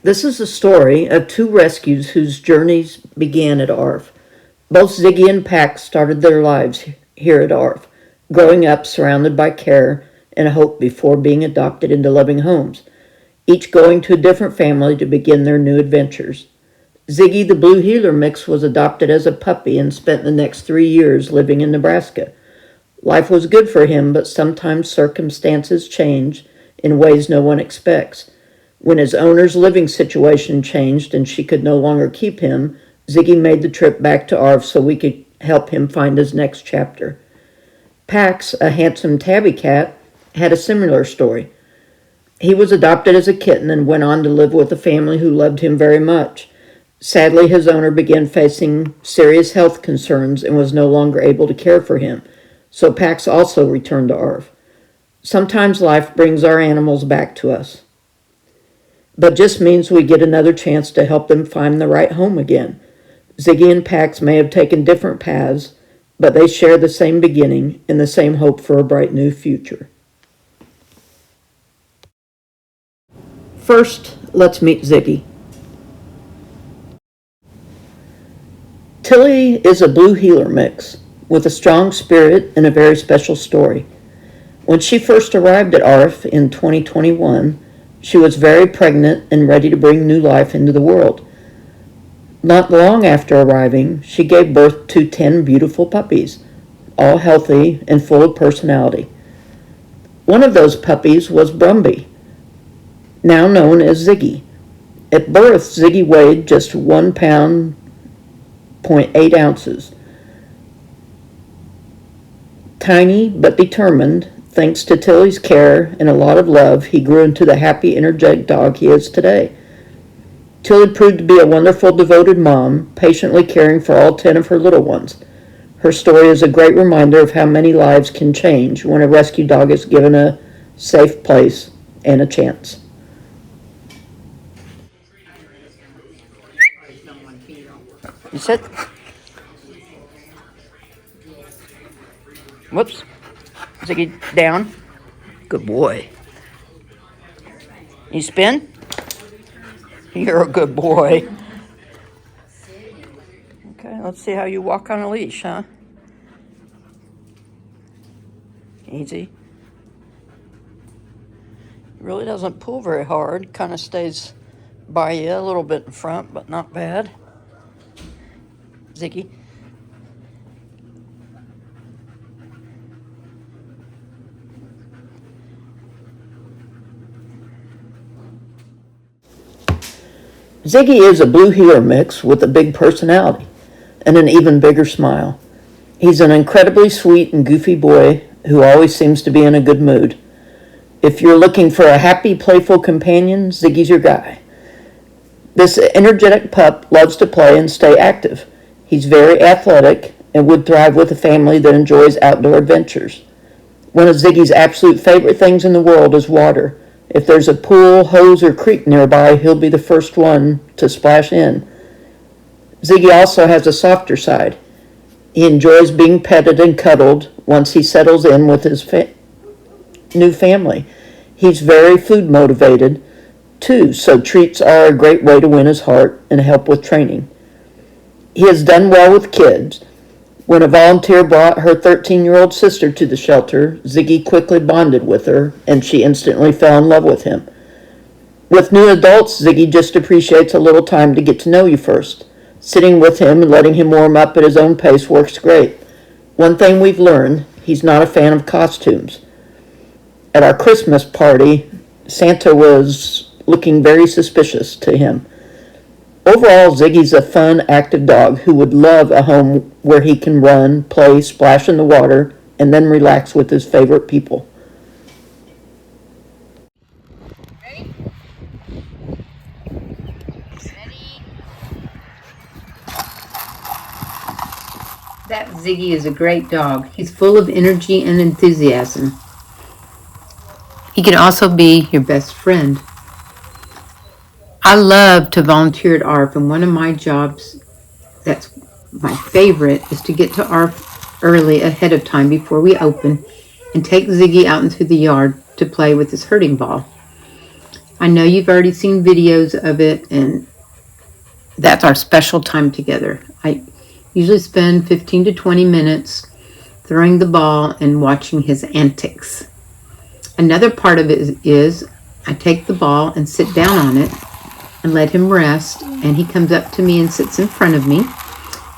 This is the story of two rescues whose journeys began at ARF. Both Ziggy and Pax started their lives here at ARF, growing up surrounded by care and hope before being adopted into loving homes, each going to a different family to begin their new adventures. Ziggy, the Blue Heeler mix, was adopted as a puppy and spent the next 3 years living in Nebraska. Life was good for him, but sometimes circumstances change in ways no one expects. When his owner's living situation changed and she could no longer keep him, Ziggy made the trip back to ARF so we could help him find his next chapter. Pax, a handsome tabby cat, had a similar story. He was adopted as a kitten and went on to live with a family who loved him very much. Sadly, his owner began facing serious health concerns and was no longer able to care for him, so Pax also returned to ARF. Sometimes life brings our animals back to us, but just means we get another chance to help them find the right home again. Ziggy and Pax may have taken different paths, but they share the same beginning and the same hope for a bright new future. First, let's meet Ziggy. Tilly is a Blue Heeler mix with a strong spirit and a very special story. When she first arrived at ARF in 2021, she was very pregnant and ready to bring new life into the world. Not long after arriving, she gave birth to 10 beautiful puppies, all healthy and full of personality. One of those puppies was Brumby, now known as Ziggy. At birth, Ziggy weighed just 1 pound, 0.8 ounces. Tiny but determined, thanks to Tilly's care and a lot of love, he grew into the happy, energetic dog he is today. Tilly proved to be a wonderful, devoted mom, patiently caring for all 10 of her little ones. Her story is a great reminder of how many lives can change when a rescue dog is given a safe place and a chance. You sit. Whoops. Ziggy, down. Good boy. You spin? You're a good boy. Okay, let's see how you walk on a leash, huh? Easy. Really doesn't pull very hard. Kind of stays by you a little bit in front, but not bad. Ziggy. Ziggy is a Blue Heeler mix with a big personality and an even bigger smile. He's an incredibly sweet and goofy boy who always seems to be in a good mood. If you're looking for a happy, playful companion, Ziggy's your guy. This energetic pup loves to play and stay active. He's very athletic and would thrive with a family that enjoys outdoor adventures. One of Ziggy's absolute favorite things in the world is water. If there's a pool, hose, or creek nearby, he'll be the first one to splash in. Ziggy also has a softer side. He enjoys being petted and cuddled once he settles in with his new family. He's very food motivated, too, so treats are a great way to win his heart and help with training. He has done well with kids. When a volunteer brought her 13-year-old sister to the shelter, Ziggy quickly bonded with her, and she instantly fell in love with him. With new adults, Ziggy just appreciates a little time to get to know you first. Sitting with him and letting him warm up at his own pace works great. One thing we've learned, he's not a fan of costumes. At our Christmas party, Santa was looking very suspicious to him. Overall, Ziggy's a fun, active dog who would love a home where he can run, play, splash in the water, and then relax with his favorite people. Ready? Ready? That Ziggy is a great dog. He's full of energy and enthusiasm. He can also be your best friend. I love to volunteer at ARF, and one of my jobs that's my favorite is to get to ARF early ahead of time before we open and take Ziggy out into the yard to play with his herding ball. I know you've already seen videos of it, and that's our special time together. I usually spend 15 to 20 minutes throwing the ball and watching his antics. Another part of it is I take the ball and sit down on it and let him rest, and he comes up to me and sits in front of me,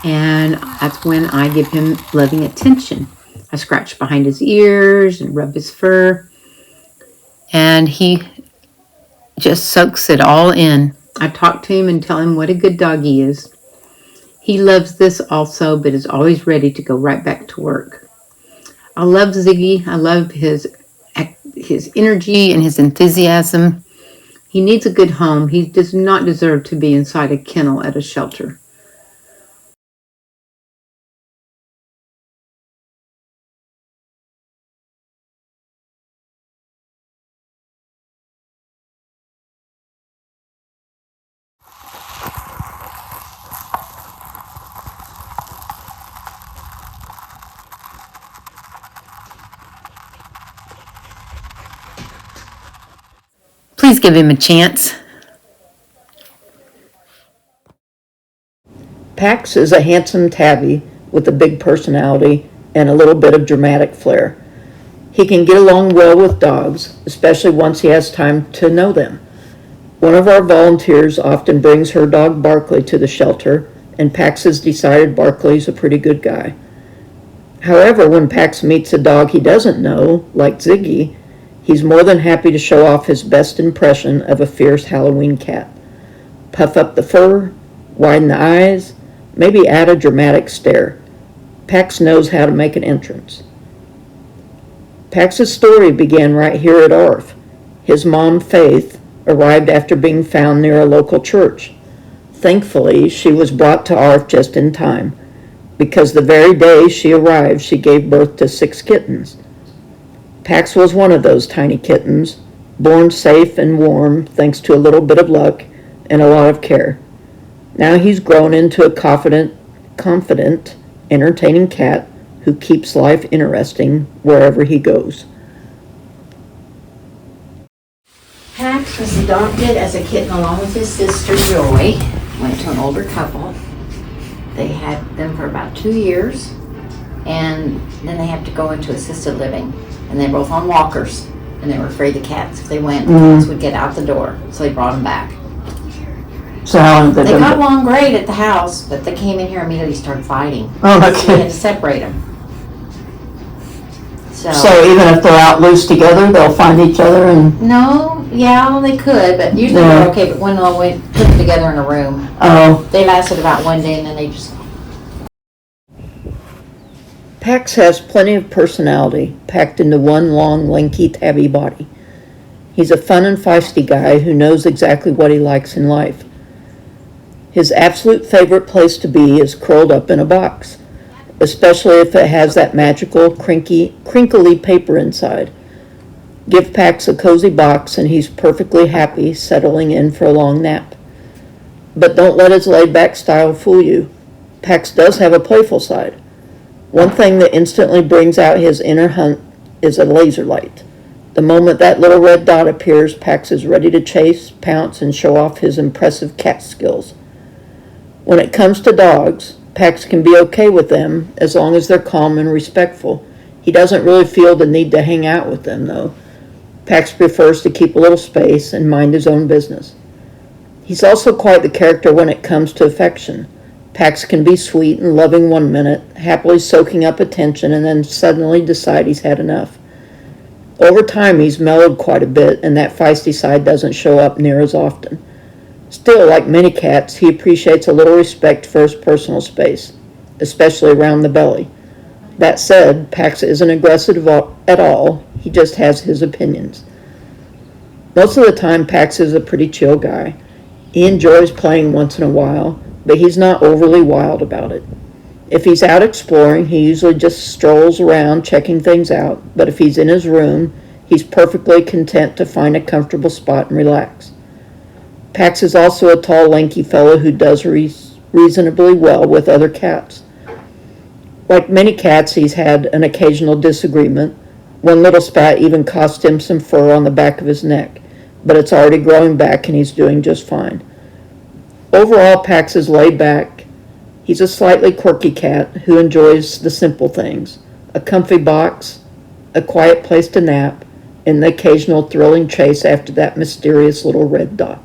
and that's when I give him loving attention. I scratch behind his ears and rub his fur, and he just soaks it all in. I talk to him and tell him what a good dog he is. He loves this also, but is always ready to go right back to work. I love Ziggy. I love his energy and his enthusiasm. He needs a good home. He does not deserve to be inside a kennel at a shelter. Please give him a chance. Pax is a handsome tabby with a big personality and a little bit of dramatic flair. He can get along well with dogs, especially once he has time to know them. One of our volunteers often brings her dog Barkley to the shelter, and Pax has decided Barkley's a pretty good guy. However, when Pax meets a dog he doesn't know, like Ziggy, he's more than happy to show off his best impression of a fierce Halloween cat. Puff up the fur, widen the eyes, maybe add a dramatic stare. Pax knows how to make an entrance. Pax's story began right here at ARF. His mom, Faith, arrived after being found near a local church. Thankfully, she was brought to ARF just in time, because the very day she arrived, she gave birth to 6 kittens. Pax was one of those tiny kittens, born safe and warm thanks to a little bit of luck and a lot of care. Now he's grown into a confident, entertaining cat who keeps life interesting wherever he goes. Pax was adopted as a kitten along with his sister Joy. Went to an older couple. They had them for about 2 years, and then they had to go into assisted living. And they're both on walkers, and they were afraid the cats, if they went, the cats would get out the door. So they brought them back. So how long have They got along great at the house, but they came in here and immediately started fighting. Oh, So we okay. had to separate them. So even if they're out loose together, they'll find each other and... no, yeah, they could, but usually Yeah. they're okay. But when they went put them together in a room, Oh. they lasted about one day, and then they just. Pax has plenty of personality packed into one long, lanky, tabby body. He's a fun and feisty guy who knows exactly what he likes in life. His absolute favorite place to be is curled up in a box, especially if it has that magical, crinkly paper inside. Give Pax a cozy box and he's perfectly happy settling in for a long nap. But don't let his laid-back style fool you. Pax does have a playful side. One thing that instantly brings out his inner hunt is a laser light. The moment that little red dot appears, Pax is ready to chase, pounce, and show off his impressive cat skills. When it comes to dogs, Pax can be okay with them as long as they're calm and respectful. He doesn't really feel the need to hang out with them, though. Pax prefers to keep a little space and mind his own business. He's also quite the character when it comes to affection. Pax can be sweet and loving one minute, happily soaking up attention, and then suddenly decide he's had enough. Over time, he's mellowed quite a bit, and that feisty side doesn't show up near as often. Still, like many cats, he appreciates a little respect for his personal space, especially around the belly. That said, Pax isn't aggressive at all, he just has his opinions. Most of the time, Pax is a pretty chill guy. He enjoys playing once in a while, but he's not overly wild about it. If he's out exploring, he usually just strolls around checking things out, but if he's in his room, he's perfectly content to find a comfortable spot and relax. Pax is also a tall, lanky fellow who does reasonably well with other cats. Like many cats, he's had an occasional disagreement. One little spat even cost him some fur on the back of his neck, but it's already growing back and he's doing just fine. Overall, Pax is laid back. He's a slightly quirky cat who enjoys the simple things: a comfy box, a quiet place to nap, and the occasional thrilling chase after that mysterious little red dot.